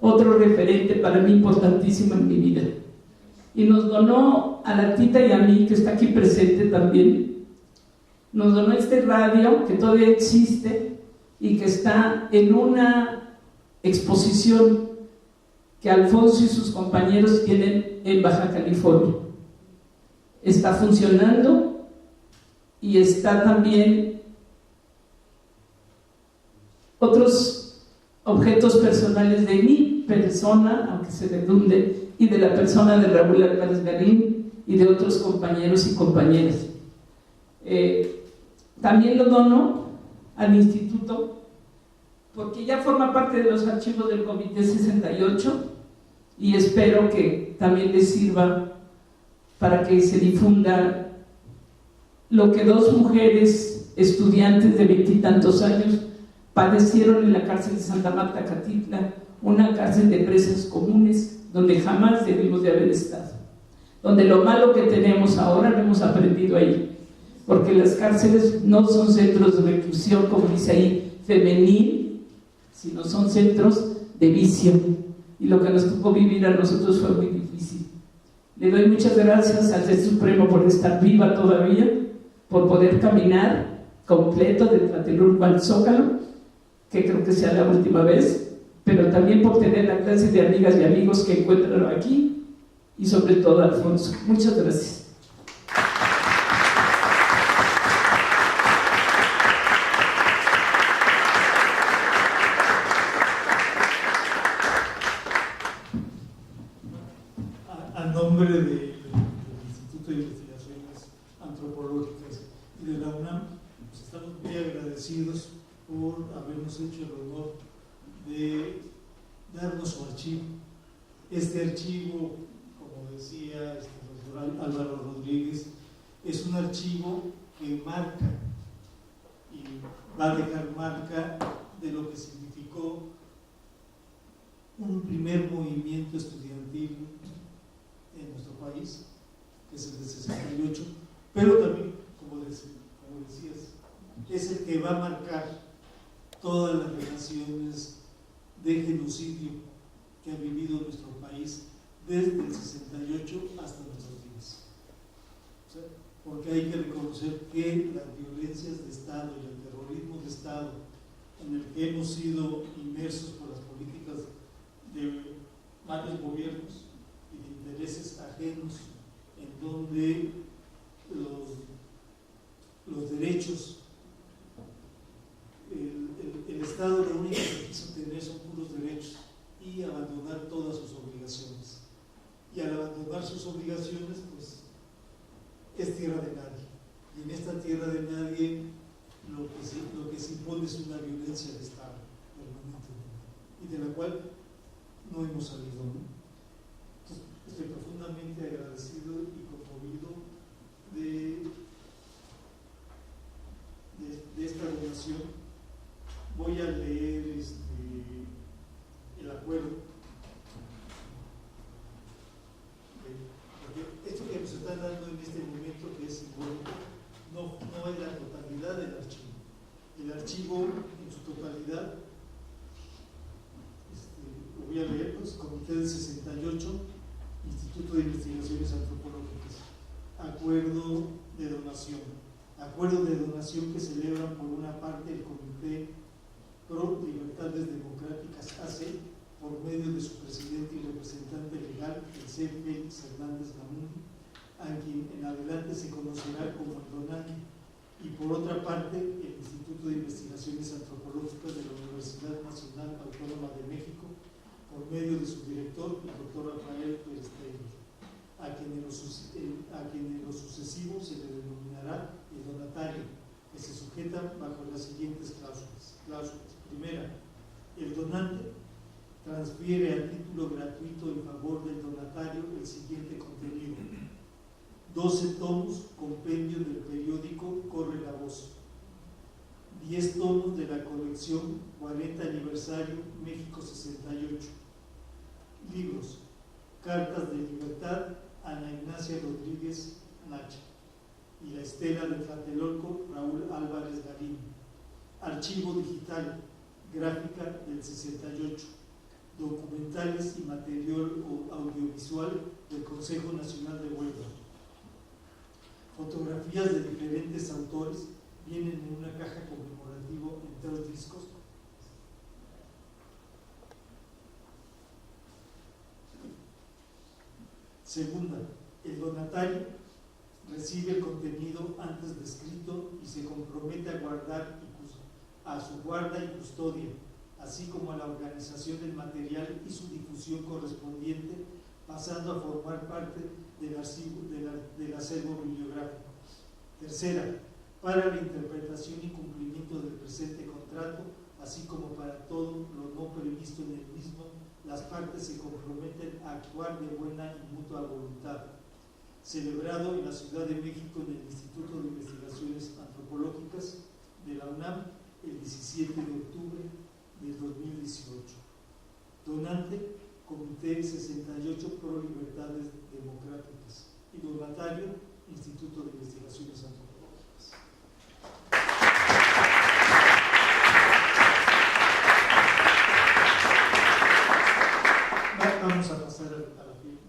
otro referente para mí importantísimo en mi vida. Y nos donó a la Tita y a mí, que está aquí presente también, nos donó este radio que todavía existe y que está en una exposición que Alfonso y sus compañeros tienen en Baja California. Está funcionando y está también otros objetos personales de mi persona, aunque se redunde, y de la persona de Raúl Álvarez Garín y de otros compañeros y compañeras. También lo dono al instituto porque ya forma parte de los archivos del Comité 68 y espero que también les sirva para que se difunda lo que dos mujeres estudiantes de 20 y tantos años padecieron en la cárcel de Santa Marta Catitla, una cárcel de presas comunes donde jamás debimos de haber estado, donde lo malo que tenemos ahora lo hemos aprendido ahí, porque las cárceles no son centros de reclusión, como dice ahí, femenil, sino son centros de vicio, y lo que nos tocó vivir a nosotros fue muy difícil. Le doy muchas gracias al Juez Supremo por estar viva todavía, por poder caminar completo de Tlatelolco al Zócalo, que creo que sea la última vez, pero también por tener la clase de amigas y amigos que encuentran aquí, y sobre todo a Alfonso. Muchas gracias. A nombre del Instituto de Investigaciones Antropológicas y de la UNAM, pues estamos muy agradecidos por habernos hecho el honor de darnos su archivo. Este archivo, como decía el doctor Álvaro Rodríguez, es un archivo que marca y va a dejar marca de lo que significó un primer movimiento estudiantil en nuestro país, que es el de 68, pero también, como decías, es el que va a marcar todas las relaciones de genocidio que ha vivido nuestro país desde el 68 hasta nuestros días. O sea, porque hay que reconocer que las violencias de Estado y el terrorismo de Estado en el que hemos sido inmersos por las políticas de varios gobiernos y de intereses ajenos, en donde los derechos, el Estado lo único que quiso tener son puros derechos y abandonar todas sus obligaciones. Y al abandonar sus obligaciones, pues es tierra de nadie. Y en esta tierra de nadie lo que se impone es una violencia de Estado permanentemente, y de la cual no hemos salido, ¿no? Entonces, estoy profundamente agradecido y conmovido de esta donación. Voy a leer el acuerdo. Porque esto que nos está dando en este momento, que es simbólico, no es la totalidad del archivo. El archivo en su totalidad, lo voy a leer, pues, Comité del 68, Instituto de Investigaciones Antropológicas, acuerdo de donación. Acuerdo de donación que celebran por una parte el Comité Pro Libertades Democráticas AC, por medio de su presidente y representante legal, el C. Félix Hernández Gamundi, a quien en adelante se conocerá como el donante, y por otra parte el Instituto de Investigaciones Antropológicas de la Universidad Nacional Autónoma de México, por medio de su director, el doctor Rafael Pérez Taylor, a quien en lo sucesivo se le denominará el donatario, que se sujeta bajo las siguientes cláusulas. Primera, el donante transfiere a título gratuito en favor del donatario el siguiente contenido: 12 tomos compendio del periódico Corre la Voz, 10 tomos de la colección 40 aniversario México 68, libros, Cartas de Libertad, Ana Ignacia Rodríguez Nacha, y la estela de Tlatelolco, Raúl Álvarez Garín, archivo digital, gráfica del 68, documentales y material audiovisual del Consejo Nacional de Huelva. Fotografías de diferentes autores vienen en una caja conmemorativa en 3 discos. Segunda, el donatario recibe el contenido antes descrito y se compromete a guardar a su guarda y custodia, así como a la organización del material y su difusión correspondiente, pasando a formar parte del acervo bibliográfico. Tercera, para la interpretación y cumplimiento del presente contrato, así como para todo lo no previsto en el mismo, las partes se comprometen a actuar de buena y mutua voluntad. Celebrado en la Ciudad de México en el Instituto de Investigaciones Antropológicas de la UNAM el 17 de octubre del 2018. Donante, Comité 68 Pro Libertades Democráticas. Y donatario, Instituto de Investigaciones Antropológicas. Vamos a pasar a la firma.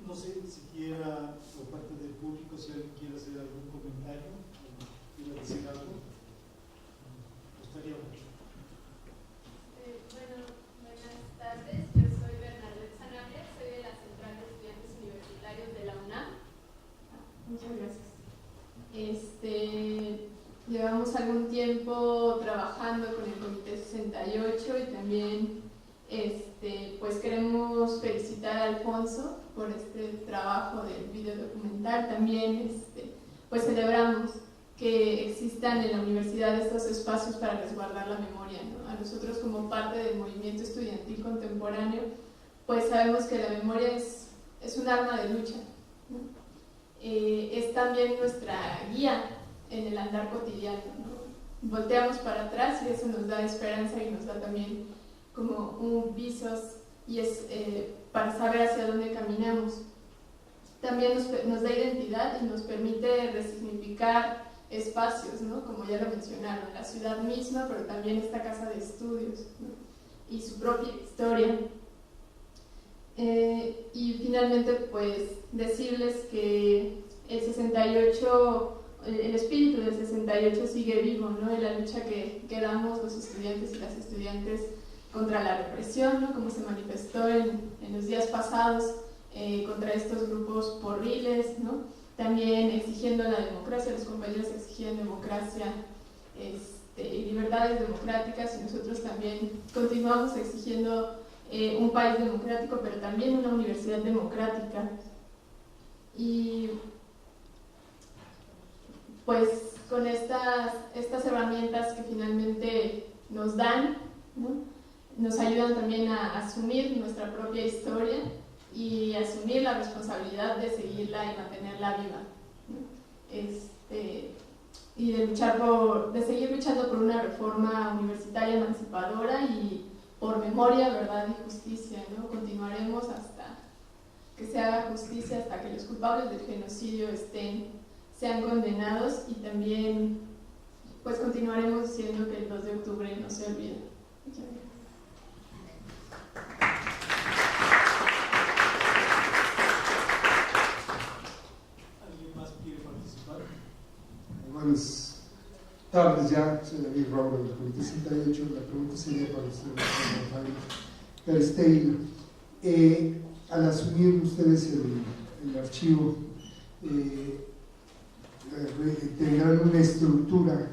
No sé si quiera, por parte del público, si alguien quiere hacer algún comentario, quiere decir algo. Me gustaría mucho. Bueno, buenas tardes. Yo soy Bernadette Sanabria, soy de la Central de Estudiantes Universitarios de la UNAM. Muchas gracias. Llevamos algún tiempo trabajando con el Comité 68 y también pues queremos felicitar a Alfonso por este trabajo del video documental. También pues celebramos que existan en la universidad estos espacios para resguardar la memoria, ¿no? A nosotros, como parte del movimiento estudiantil contemporáneo, pues sabemos que la memoria es un arma de lucha, ¿no? Es también nuestra guía en el andar cotidiano, ¿no? Volteamos para atrás y eso nos da esperanza y nos da también como un visos y es para saber hacia dónde caminamos. También nos da identidad y nos permite resignificar espacios, ¿no? Como ya lo mencionaron, la ciudad misma, pero también esta casa de estudios, ¿no? Y su propia historia. Y finalmente, pues, decirles que el 68, el espíritu del 68 sigue vivo, ¿no? En la lucha que damos los estudiantes y las estudiantes contra la represión, ¿no? Como se manifestó en los días pasados contra estos grupos porriles, ¿no? También exigiendo la democracia, los compañeros exigían democracia y libertades democráticas, y nosotros también continuamos exigiendo un país democrático, pero también una universidad democrática. Y pues con estas herramientas que finalmente nos dan, ¿no? Nos ayudan también a asumir nuestra propia historia y asumir la responsabilidad de seguirla y mantenerla viva, ¿no? Y de seguir luchando por una reforma universitaria emancipadora y por memoria, verdad y justicia, ¿no? Continuaremos que se haga justicia hasta que los culpables del genocidio sean condenados, y también pues continuaremos diciendo que el 2 de octubre no se olvida. Muchas gracias. ¿Alguien más quiere participar? Buenas tardes, ya soy David Raúl del Comité 68. La pregunta sería para usted, Rafael Caristeiro. Al asumir ustedes el archivo, ¿tendrán una estructura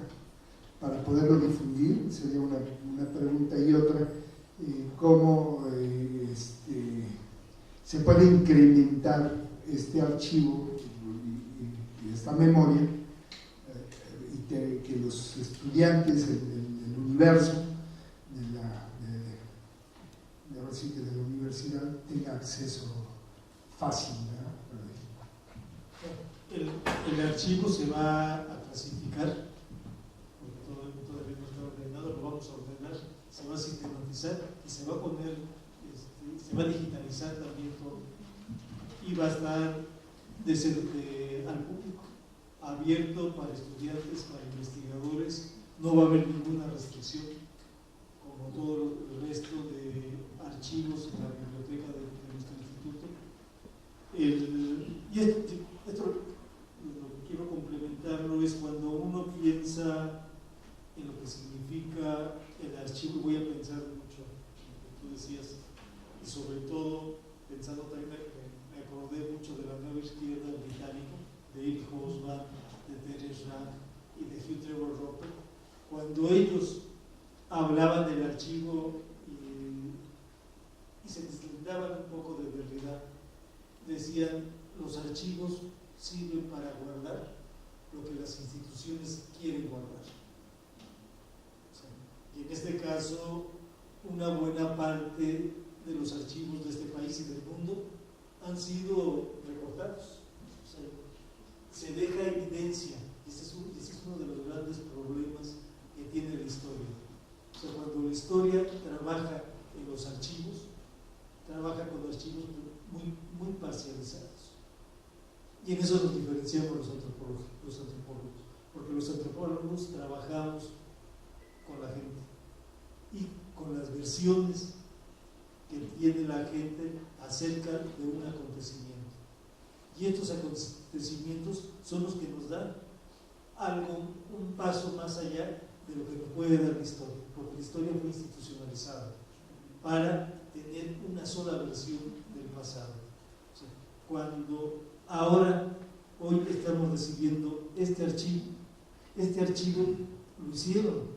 para poderlo difundir? Sería una pregunta. Y otra, ¿cómo se puede incrementar este archivo y esta memoria, y que los estudiantes, el universo de la universidad tenga acceso fácil, El archivo se va a clasificar, porque todavía no está ordenado, lo vamos a ordenar, se va a sistematizar y se va a poner, se va a digitalizar también todo, y va a estar al público, abierto para estudiantes, para investigadores. No va a haber ninguna restricción, como todo el resto de archivos en la biblioteca de nuestro instituto. Y esto lo que quiero complementarlo es cuando uno piensa en lo que significa el archivo. Voy a pensar mucho en lo que tú decías, y sobre todo pensando también, me acordé mucho de la nueva izquierda británica, de Eric Hobsbawm, de Terence Rank y de Hugh Trevor Roper, cuando ellos hablaban del archivo y se deslindaban un poco de realidad. Decían, los archivos sirven para guardar lo que las instituciones quieren guardar. Y en este caso, una buena parte de los archivos de este país y del mundo han sido recortados. Se deja evidencia, y ese es uno de los grandes problemas que tiene la historia. Cuando la historia trabaja en los archivos, trabaja con archivos muy parcializados. Y en eso nos diferenciamos los antropólogos, porque los antropólogos trabajamos con la gente y con las versiones que tiene la gente acerca de un acontecimiento. Y estos acontecimientos son los que nos dan un paso más allá de lo que nos puede dar la historia, porque la historia fue institucionalizada para tener una sola versión del pasado. Cuando hoy estamos recibiendo este archivo lo hicieron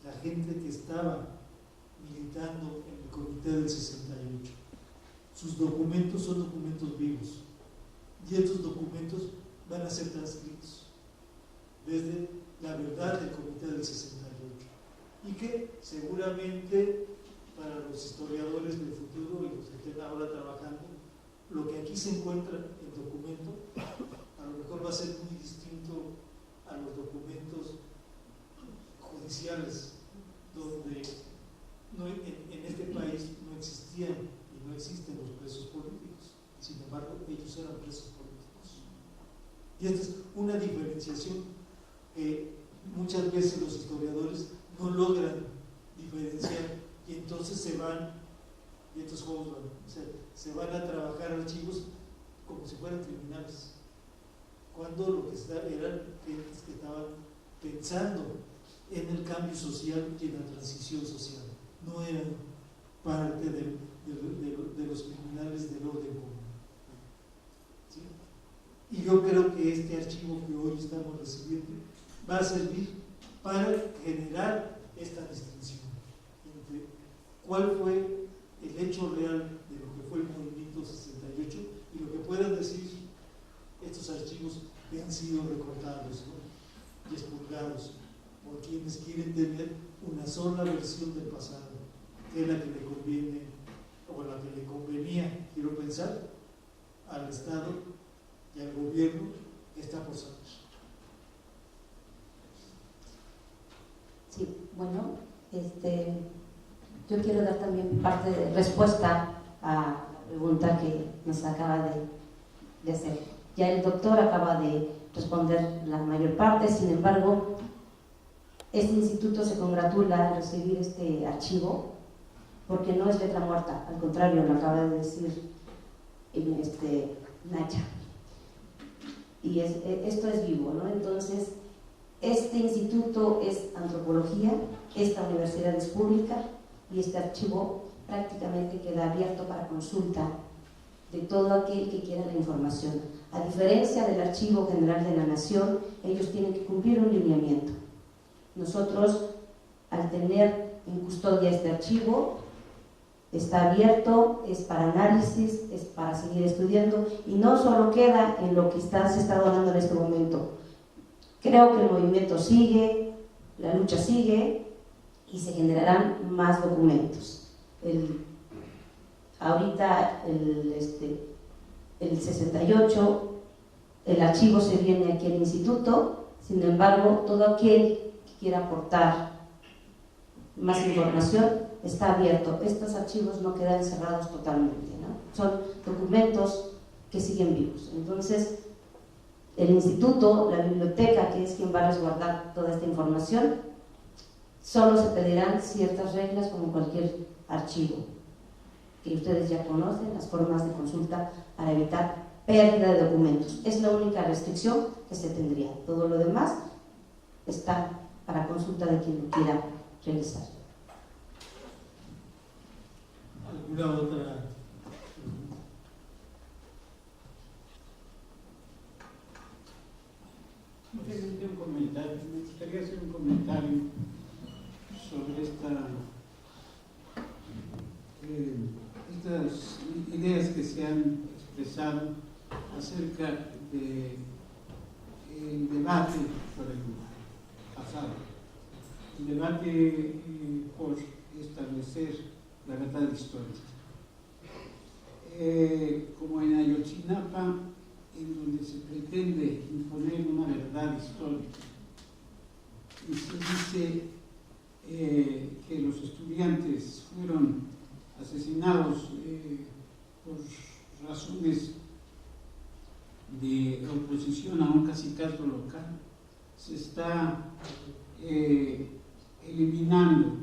la gente que estaba militando en el Comité del 68. Sus documentos son documentos vivos, y estos documentos van a ser transcritos desde la verdad del Comité del 68, y que seguramente para los historiadores del futuro y los que estén ahora trabajando, lo que aquí se encuentra en documento a lo mejor va a ser muy distinto a los documentos judiciales, donde en este país no existían y no existen los presos políticos. Sin embargo, ellos eran presos políticos. Y esta es una diferenciación que muchas veces los historiadores no logran diferenciar, y entonces se van a trabajar archivos como si fueran criminales, cuando lo que eran gentes que estaban pensando en el cambio social y en la transición social, no eran parte de los criminales del orden común. ¿Sí? Y yo creo que este archivo que hoy estamos recibiendo va a servir para generar esta distinción entre cuál fue el hecho real de lo que fue el movimiento 68 y lo que puedan decir estos archivos que han sido recortados, ¿no?, y expurgados por quienes quieren tener una sola versión del pasado, que es la que le conviene o la que le convenía, quiero pensar, al Estado y al gobierno que está por salir. Sí, bueno, yo quiero dar también parte de respuesta a la pregunta que nos acaba de hacer. Ya el doctor acaba de responder la mayor parte, sin embargo, este instituto se congratula al recibir este archivo porque no es letra muerta, al contrario, lo acaba de decir Nacha. Y esto es vivo, ¿no? Entonces, este instituto es antropología, esta universidad es pública y este archivo prácticamente queda abierto para consulta de todo aquel que quiera la información. A diferencia del Archivo General de la Nación, ellos tienen que cumplir un lineamiento. Nosotros, al tener en custodia este archivo, está abierto, es para análisis, es para seguir estudiando y no solo queda en lo que se está donando en este momento. Creo que el movimiento sigue, la lucha sigue y se generarán más documentos. Ahorita el 68, el archivo se viene aquí al instituto, sin embargo, todo aquel que quiera aportar más información está abierto. Estos archivos no quedan cerrados totalmente, ¿no? Son documentos que siguen vivos. Entonces, el instituto, la biblioteca, que es quien va a resguardar toda esta información, solo se pedirán ciertas reglas como cualquier archivo, que ustedes ya conocen, las formas de consulta para evitar pérdida de documentos. Es la única restricción que se tendría. Todo lo demás está para consulta de quien lo quiera realizar. ¿Alguna otra? Me gustaría hacer un comentario sobre estas ideas que se han expresado acerca del debate por el pasado, el debate por establecer la verdad histórica. Como en Ayotzinapa, en donde se pretende imponer una verdad histórica y se dice que los estudiantes fueron asesinados por razones de oposición a un cacicato local, se está eliminando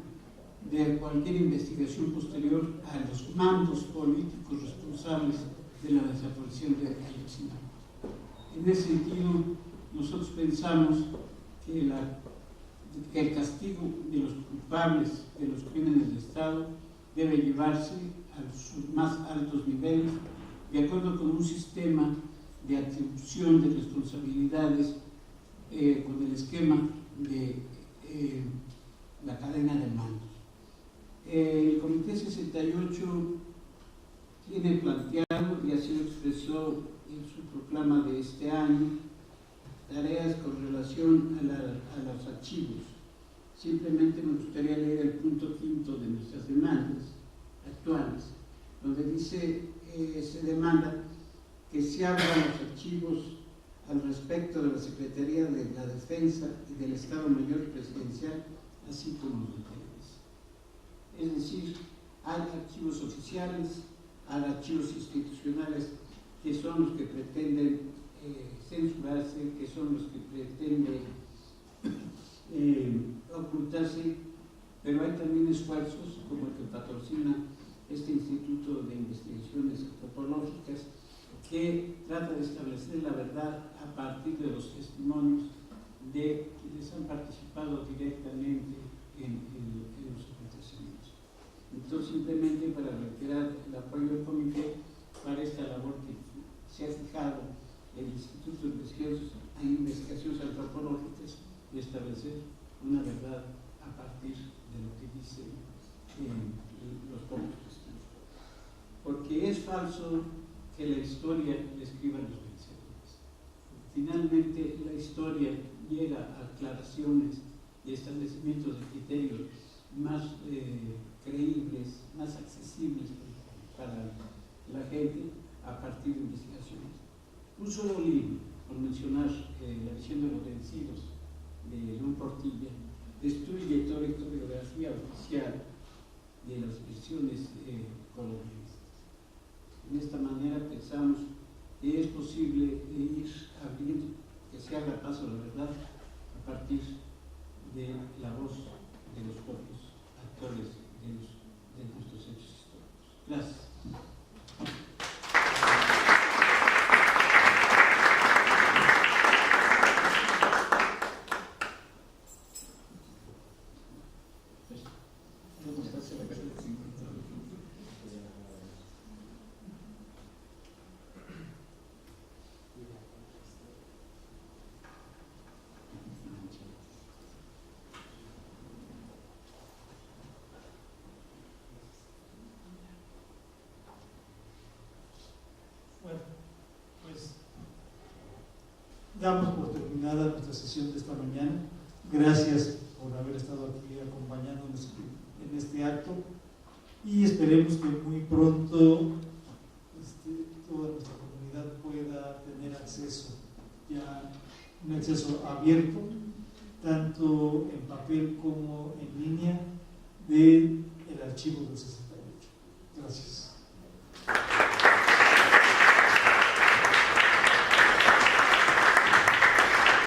de cualquier investigación posterior a los mandos políticos responsables de la desaparición de Ayotzinapa. En ese sentido, nosotros pensamos que el castigo de los culpables de los crímenes de Estado debe llevarse a sus más altos niveles, de acuerdo con un sistema de atribución de responsabilidades con el esquema de la cadena de mandos. El Comité 68 tiene planteado, y así lo expresó en su proclama de este año, tareas con relación a los archivos. Simplemente me gustaría leer el punto 5 de nuestras demandas actuales, donde dice, se demanda que se abran los archivos al respecto de la Secretaría de la Defensa y del Estado Mayor Presidencial, así como los detalles. Es decir, hay archivos oficiales, hay archivos institucionales que son los que pretenden censurarse, que son los que pretenden ocultarse, pero hay también esfuerzos como el que patrocina este Instituto de Investigaciones Antropológicas, que trata de establecer la verdad a partir de los testimonios de quienes han participado directamente en los acontecimientos. Entonces, simplemente para reiterar el apoyo del comité para esta labor que se ha fijado el Instituto de Investigaciones Antropológicas y establecer una verdad a partir de lo que dicen los propios testigos. Porque es falso que la historia la escriban los vencedores. Finalmente, la historia llega a aclaraciones y establecimientos de criterios más creíbles, más accesibles para la gente a partir de investigaciones. Un solo libro, por mencionar La visión de los vencidos, de León Portilla, destruye toda la historiografía oficial de las versiones colonialistas. En esta manera pensamos que es posible ir abriendo, que se haga paso a la verdad a partir de la voz de los propios actores de nuestros hechos históricos. Gracias. Bueno, pues damos por terminada nuestra sesión de esta mañana. Gracias por haber estado aquí acompañándonos en este acto y esperemos que muy pronto toda nuestra comunidad pueda tener acceso, ya un acceso abierto, tanto en papel como en línea, del archivo del 68. Gracias.